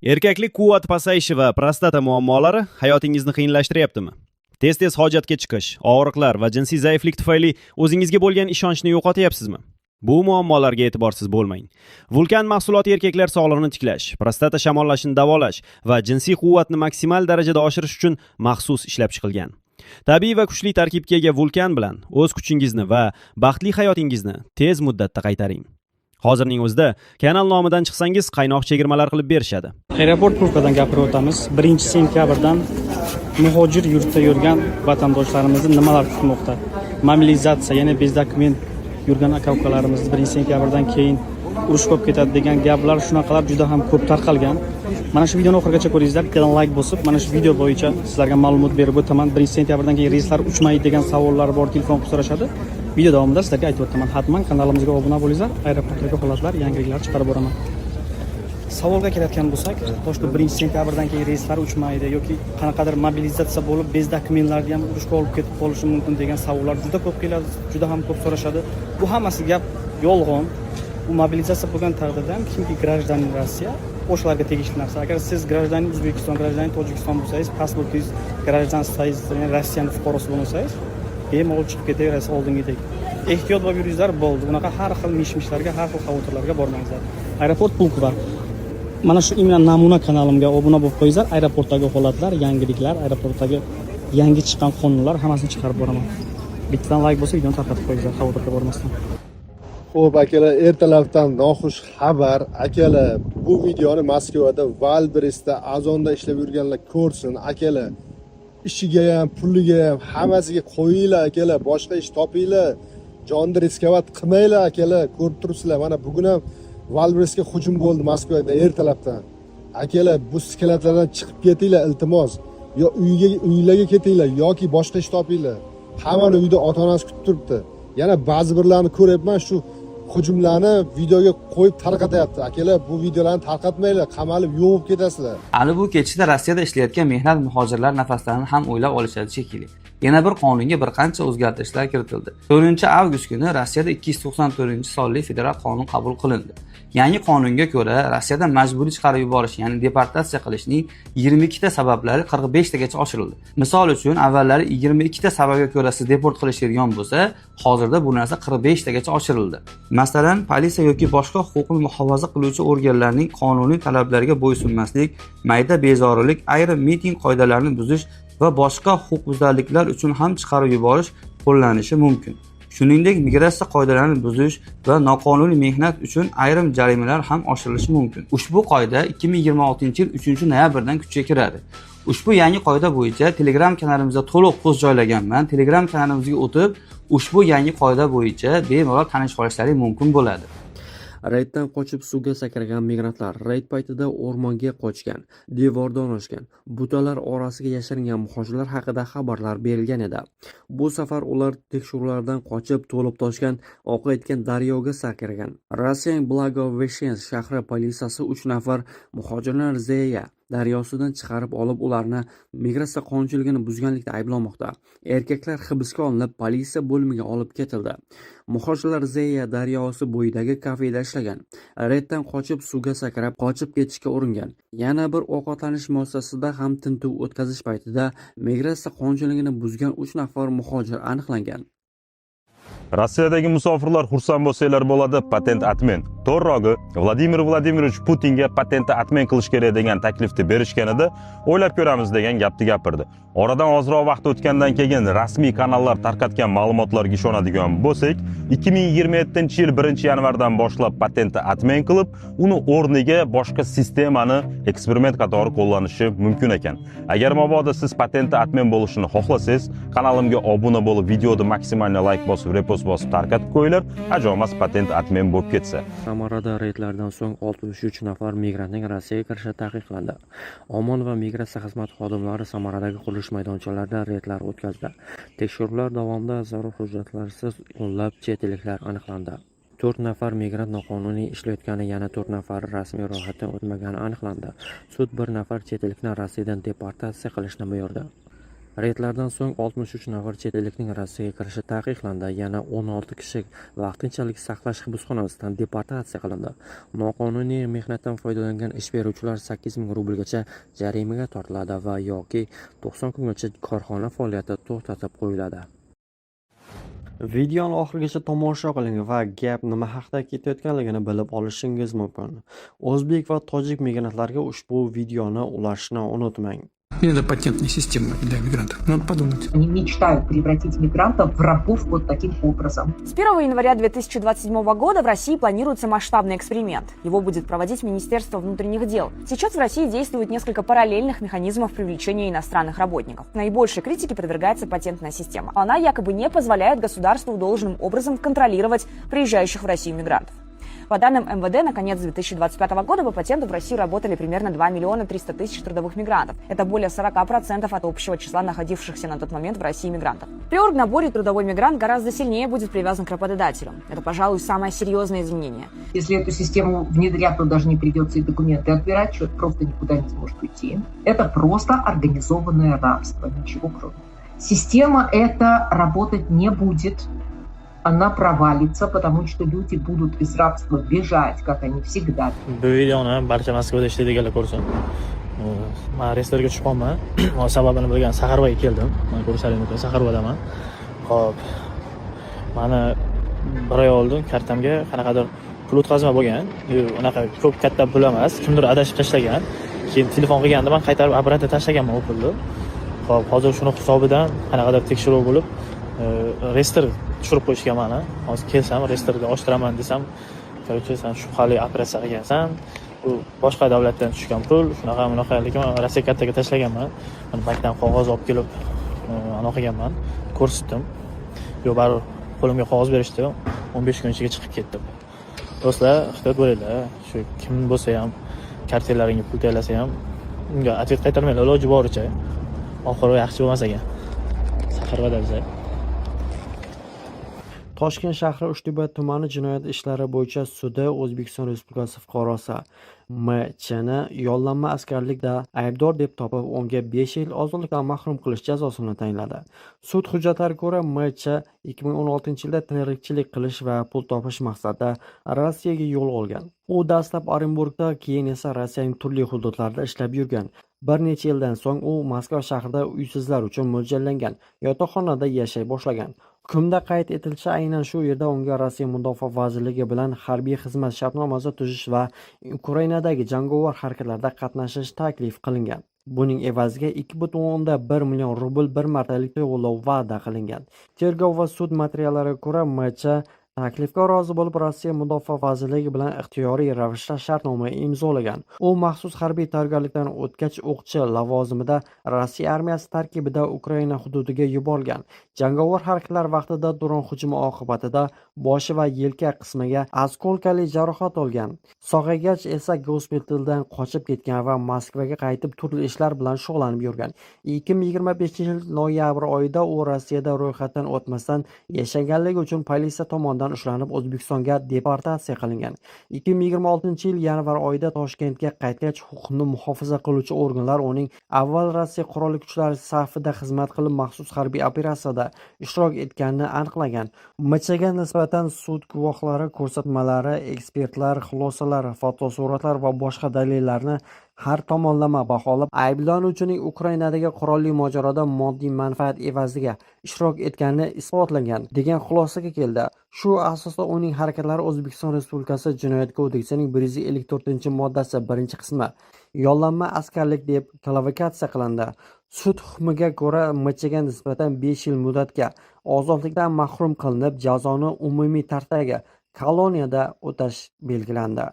Erkaklik quvvati pasayishi va prostata muammolari hayotingizni qiyinlashtiryaptimi? Tez-tez hojatga chiqish, og'riqlar va jinsiy zaiflik tufayli o'zingizga bo'lgan ishonchni yo'qotyapsizmi? Bu muammolarga e'tiborsiz bo'lmang. Vulkan mahsuloti erkaklar sog'lig'ini tiklash, prostata shamollashini davolash va jinsiy quvvatni maksimal darajada oshirish uchun maxsus ishlab chiqilgan. Tabiiy va kuchli tarkibga ega Vulkan bilan o'z kuchingizni va baxtli hayotingizni tez muddatda qaytaring. Hozirning o'zida kanal nomidan chiqsangiz qaynoq chegirmalar qilib berishadi. Aeroport pulkadan gapirib o'tamiz. 1-sentyabrdan muhojir yurtda yurgan vatandoshlarimizni nimalar kutmoqda? Mobilizatsiya, ya'ni bez dokument yurgan aka-ukalarimizni 1-sentyabrdan keyin urush bo'lib ketadi degan gaplar shunaqalar juda ham ko'p tarqalgan. Mana shu videoni oxirigacha ko'ringizlar, bittadan like bosib, mana shu video bo'yicha sizlarga ma'lumot berib o'taman. 1-sentyabrdan keyin reyslar uchmaydi degan savollar bor, telefon qilib so'rashadi. Video davomida sizlarga aytib o'taman. Hatman kanalimizga obuna bo'linglar, aeroportdagi holatlar, yangiliklar chiqarib boraman. Savolga keladigan bo'lsak, boshqa 1-sentyabrdan keyin reyslar uchmaydi yoki qanaqadir mobilizatsiya bo'lib, bez dokumentlarni ham urushga olib ketib qolishi mumkin degan savollar juda ko'p keladi, juda ham ko'p so'rashadi. Bu hammasi gap yolg'on. Bu mobilizatsiya bo'lgan taqdirda ham kimki grajdanin Rossiya o'shalarga tegishli narsa. Agar siz grajdanin O'zbekiston, grajdanin Tojikiston bo'lsangiz, pasportingiz grajdansiz, ya'ni Rossiyaning fuqarosi bo'lsangiz, bemalol chiqib ketaverasiz oldingidek. Ehtiyot bo'lib yuringizlar bo'ldi. Unaqa har xil mish-mishlarga, har xil xavotirlarga bormangizlar. Aeroport Pulkova. Mana shu imlan namuna kanalimga obuna bo'lib qo'yingizlar. Aeroportdagi holatlar, yangiliklar, aeroportdagi yangi chiqqan qonunlar hammasini chiqarib boraman. Bittadan like bo'lsa, videoni tarqatib qo'yingizlar, xavotirga bormasdan. Xo'p, akalar, ertalabdan noxush xabar. Akalar, bu videoni Moskvada Valbresda azonda ishlab yurganlar ko'rsin. Akalar, ishiga ham, puliga ham hammasiga qo'yinglar, akalar. Boshqa ish topinglar. Jonni riskovat qilmanglar, akalar. Ko'rib turibsizlar. Mana bugun ham Valbresga hujum bo'ldi Moskvada ertalabdan. Akalar, bu skeletlardan chiqib ketinglar, iltimos. Yo uylarga ketinglar yoki boshqa ish topinglar. Hammani uyda ota-onasi kutib turibdi. Yana ba'zi birlarni ko'ryapman, shu hujumlarni videoga qo'yib tarqatyapti. Akalar, bu videolarni tarqatmanglar, qamalib yo'qib ketasizlar. Ana bu ketishda Rossiyada ishlayotgan mehnat muhojirlar nafaslarini ham o'ylab olishadi shekilli. Yana bir qonunga bir qancha o'zgartirishlar kiritildi. 4-avgust kuni Rossiyada 294-sonli federal qonun qabul qilindi. Yangi qonunga ko'ra, Rossiyada majburiy chiqarib yuborish, ya'ni deportatsiya qilishning 22 ta sabablari 45 tagacha oshirildi. Misol uchun, avvallari 22 ta sababga ko'ra siz deport qilishadigan bo'lsa, hozirda bu narsa 45 tagacha oshirildi. Masalan, politsiya yoki boshqa huquqni muhofaza qiluvchi organlarning qonuniy talablariga bo'ysunmaslik, mayda bezorilik, ayrim miting qoidalarini buzish va boshqa huquqbuzarliklar uchun ham chiqarib yuborish qo'llanishi mumkin. Shuningdek, migratsiya qoidalarini buzish va noqonuniy mehnat uchun ayrim jarimalar ham oshirilishi mumkin. Ushbu qoida 2026-yil 3-noyabrdan kuchga kiradi. Ushbu yangi qoida bo'yicha Telegram kanalimizda to'liq post joylaganman. Telegram kanalimizga o'tib, ushbu yangi qoida bo'yicha bemalol tanishib olishlaringiz mumkin bo'ladi. Reyddan qochib suvga sakragan migrantlar reyd paytida o'rmonga qochgan, devordan oshgan, butalar orasiga yashiringan muhojirlar haqida xabarlar berilgan edi. Bu safar ular tekshiruvlardan qochib to'lib toshgan, oqayotgan daryoga sakragan. Rossiyaning Blagoveshchensk shahri politsiyasi 3 nafar muhojirlarni Zeya daryosidan chiqarib olib, ularni migratsiya qonunchiligini buzganlikda ayblamoqda. Erkaklar hibsga olinib, politsiya bo'limiga olib ketildi. Muhojirlar Zeya daryosi bo'yidagi kafeda ishlagan. Reyddan qochib suvga sakrab, qochib ketishga uringan. Yana bir ovqatlanish muassasasida ham tintuv o'tkazish paytida migratsiya qonunchiligini buzgan 3 nafar muhojir aniqlangan. Rossiyadagi musofirlar xursand bo'lsanglar bo'ladi, patent atmen. To'g'rirog'i, Vladimir Vladimirovich Putinga patentni atmen qilish kerak degan taklifni berishganida o'ylab ko'ramiz degan gapni gapirdi. Oradan ozroq vaqt o'tgandan keyin rasmiy kanallar tarqatgan ma'lumotlarga ishonadigan bo'lsak, 2027-yil 1-yanvardan boshlab patentni atmen qilib, uni o'rniga boshqa sistemani eksperiment qatori qo'llanishi mumkin ekan. Agar mabodo siz patentni atmen bo'lishini xohlasangiz, kanalimga obuna bo'lib, videoni maksimalni like bosib, repost bosib tarqatib qo'yinglar, ajomas patent atmen bo'lib ketsa. Samarada reydlardan so'ng 63 nafar migrantning Rossiyaga kirishi taqiqlandi. Omon va migratsiya xizmati xodimlari Samaradagi qurilish maydonchalarida reydlar o'tkazdi. Tekshiruvlar davomida zarur hujjatlarsiz o'nlab chet elliklar aniqlandi. 4 nafar migrant noqonuniy ishlayotgani, yana 4 nafar rasmiy ro'yxatdan o'tmagani aniqlandi. Sud 1 nafar chet ellikni Rossiyadan deportatsiya qilishni buyurdi. Reydlardan so'ng 63 nafar chet ellikning Rossiyaga kirishi taqiqlandi. Yana 16 kishi vaqtinchalik saqlash hibsxonasidan deportatsiya qilindi. Noqonuniy mehnatdan foydalangan ish beruvchilar 8000 rublgacha jarimaga tortiladi va yoki 90 kungacha korxona faoliyati to'xtatib qo'yiladi. Videoni oxirigacha tomosha qiling va gap nima haqida ketayotganligini bilib olishingiz mumkin. O'zbek va tojik migrantlarga ushbu videoni ulashni unutmang. Не надо патентной системы для мигрантов. Надо подумать. Они мечтают превратить мигрантов в рабов вот таким образом. С 1 января 2027 года в России планируется масштабный эксперимент. Его будет проводить Министерство внутренних дел. Сейчас в России действует несколько параллельных механизмов привлечения иностранных работников. Наибольшей критике подвергается патентная система. Она якобы не позволяет государству должным образом контролировать приезжающих в Россию мигрантов. По данным МВД, на конец 2025 года по патенту в России работали примерно 2 миллиона 300 тысяч трудовых мигрантов. Это более 40% от общего числа находившихся на тот момент в России мигрантов. При оргнаборе трудовой мигрант гораздо сильнее будет привязан к работодателю. Это, пожалуй, самое серьезное изменение. Если эту систему внедрять, то даже не придется и документы отбирать, человек просто никуда не сможет уйти. Это просто организованное рабство, ничего кроме. Система эта работать не будет. Она провалится, потому что люди будут из рабства бежать, как они всегда. Bu videoni barcha Moskvada ishlaydiganlar ko'rsin. Men restoranga tushib qolman. Sababini bilgan Saxarvoga keldim. Men ko'rishlaring mumkin, Saxarvodaman. Xo'p. Mani bir oy oldin kartamga qanaqadir pul o'tkazma bo'lgan. Unaqa ko'p katta pul emas, kimdir adashib tashlagan. Keyin telefon qilganda men qaytarib apparatga tashlaganman u pulni. Xo'p, hozir shuni hisobidan qanaqadir tekshiruv bo'lib, restr tushirib qo'yishgan mani. Hozir kelsam, restrga oshtiraman desam, "Korоче, sen shubhali operatsiya qilgansan. Bu boshqa davlatdan tushgan pul, shunaqa lekin men Rossiya kartaga tashlaganman. Mana bankdan qog'oz olib kelib, anaqa qilganman. Ko'rsatdim. Yo, baribir qo'limga qog'oz berishdi. 15 kun ichiga chiqib ketdim. Do'stlar, ehtiyot bo'linglar. Shu kim bo'lsa ham kartalaringga pul taylasa ham unga atvet qaytarmanglar iloji boricha. Oxiri yaxshi bo'lmas ekan. Saxarvoda biza. Toshkent shahri Uchtepa tumani jinoyat ishlari bo'yicha sudi O'zbekiston Respublikasi fuqarosi M.Ch.ni yollanma askarlikda aybdor deb topib, unga 5 yil ozodlikdan mahrum qilish jazosini tayinladi. Sud hujjatlariga ko'ra, M.Ch. 2016-yilda tirikchilik qilish va pul topish maqsadida Rossiyaga yo'l olgan. U dastlab Orenburgda, keyin esa Rossiyaning turli hududlarida ishlab yurgan. Bir necha yildan so'ng u Moskva shahrida uysizlar uchun mo'ljallangan yotoqxonada yashay boshlagan. Hukmda qayd etilishicha, aynan shu yerda unga Rossiya Mudofaa vazirligi bilan harbiy xizmat shartnomasi tuzish va Ukrainadagi jangovar harakatlarda qatnashish taklif qilingan. Buning evaziga 2,1 million rubl bir martalik to'lov va'da qilingan. Tergov va sud materiallariga ko'ra, M.Ch. taklifga rozi bo'lib, Rossiya Mudofaa vazirligi bilan ixtiyoriy ravishda shartnoma imzolagan. U maxsus harbiy tayyorgarlikdan o'tgach, o'qchi lavozimida Rossiya armiyasi tarkibida Ukraina hududiga yuborilgan. Jangovar harakatlar vaqtida dron hujumi oqibatida boshi va yelka qismiga askolkali jarohat olgan. Sog'aygach esa gospitaldan qochib ketgan va Moskvaga qaytib turli ishlar bilan shug'ullanib yurgan. 2025-yil noyabr oyida u Rossiyada ro'yxatdan o'tmasdan yashaganligi uchun politsiya tomonidan ushlanib O'zbekistonga deportatsiya qilingan. 2026-yil yanvar oyida Toshkentga qaytgach, huquqni muhofaza qiluvchi organlar uning avval Rossiya qurolli kuchlari safida xizmat qilib maxsus harbiy operatsiyada ishtirok etganini aniqlagan. M.Ch.ga nisbatan sud guvohlari ko'rsatmalari, ekspertlar xulosalari, fotosuratlar va boshqa dalillarni har tomonlama baholab, ayblanuvchining Ukrainadagi qurolli mojaroda moddiy manfaat evaziga ishtirok etgani isbotlangan degan xulosaga keldi. Shu asosda uning harakatlari O'zbekiston Respublikasi Jinoyat kodeksining 154-moddasi 1-qismi yollanma askarlik deb kvalifikatsiya qilindi. Sud hukmiga ko'ra M.Ch.ga nisbatan 5 yil muddatga ozodlikdan mahrum qilinib, jazoni umumiy tartibdagi koloniyada o'tash belgilandi.